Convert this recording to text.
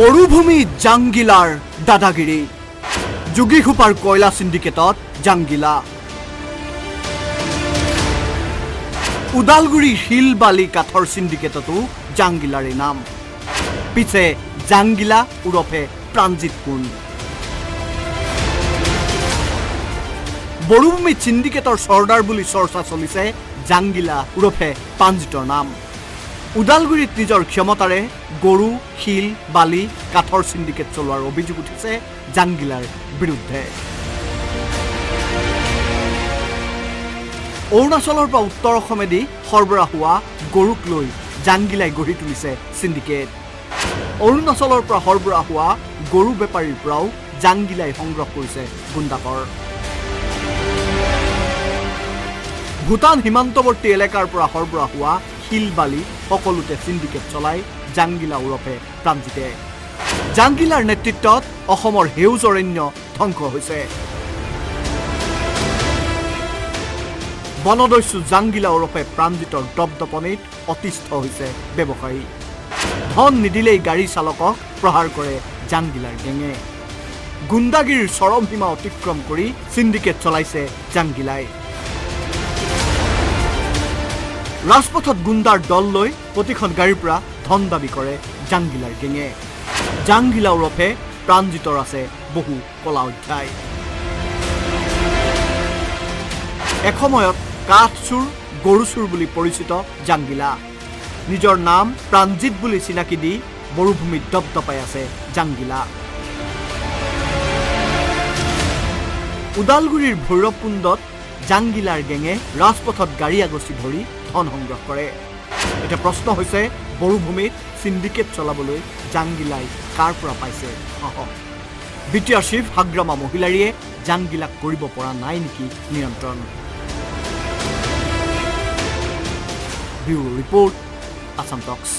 বড়ুভূমি জাংগিলাৰ দাদাগিৰি যোগীঘোপাৰ কয়লা সিন্ডিকেটত জাংগিলা উদালগুৰি শিল বালি কাঠৰ সিন্ডিকেটতো জাংগিলাৰে নাম পিছে জাংগিলা উৰফে প্ৰাণজিৎ কোন বড়ুভূমি সিন্ডিকেটৰ সৰ্দাৰ বুলি চৰ্চা চলিছে জাংগিলা উৰফে প্ৰাণজিতৰ নাম উদালগুৰিত নিজৰ ক্ষমতাৰে গৰু শিল বালি কাঠৰ সিন্ডিকেট চলোৱাৰ অভিযোগ উঠিছে জাংগিলাৰ বিৰুদ্ধে অৰুণাচলৰ পৰা উত্তৰ অসমেদি সৰবৰাহ হোৱা গৰুক লৈ জাংগিলাই গঢ়ি তুলিছে সিন্ডিকেট অৰুণাচলৰ পৰা সৰবৰাহ হোৱা গৰু বেপাৰীৰ পৰাও জাংগিলাই সংগ্ৰহ কৰিছে গুণ্ডাকৰ ভূটান সীমান্তৱৰ্তী এলেকাৰ পৰা সৰবৰাহ হোৱা শিল বালি সকলোতে সিন্ডিকেট চলাই জাংগিলা উৰফে প্ৰাণজিতে জাংগিলাৰ নেতৃত্বত অসমৰ হেউজ অৰণ্য ধ্বংস হৈছে বনদস্যু জাংগিলা উৰফে প্ৰাণজিতৰ দপদপনিত অতিষ্ঠ হৈছে ব্যৱসায়ী ধন নিদিলেই গাড়ী চালকক প্ৰহাৰ কৰে জাংগিলাৰ গেঙে গুণ্ডাগিৰিৰ চৰম সীমা অতিক্ৰম কৰি সিন্ডিকেট চলাইছে জাংগিলাই ৰাজপথত গুণ্ডাৰ দল লৈ প্ৰতিখন গাড়ীৰ পৰা ধন দাবী কৰে জাংগিলাৰ গেঙে জাংগিলা উৰফে প্ৰাণজিতৰ আছে বহু কলা অধ্যায় এসময়ত কাঠ চুৰ গৰু চুৰ বুলি পৰিচিত জাংগিলা নিজৰ নাম প্ৰাণজিৎ বুলি চিনাকি দি বড়ুভূমিত দপদপাই আছে জাংগিলা উদালগুৰিৰ ভৈৰৱকুণ্ডত জাংগিলাৰ গেঙে ৰাজপথত গাড়ী আগচি ধৰি ধন সংগ্ৰহ কৰে এতিয়া প্ৰশ্ন হৈছে বড়ুভূমিত সিন্ডিকেট চলাবলৈ জাংগিলাই কাৰ পৰা পাইছে বিটিআৰ চিফ হাগ্ৰামা মহিলাৰীয়ে জাংগিলাক কৰিব পৰা নাই নেকি নিয়ন্ত্ৰণ ব্যুৰো ৰিপৰ্ট আসাম টক্স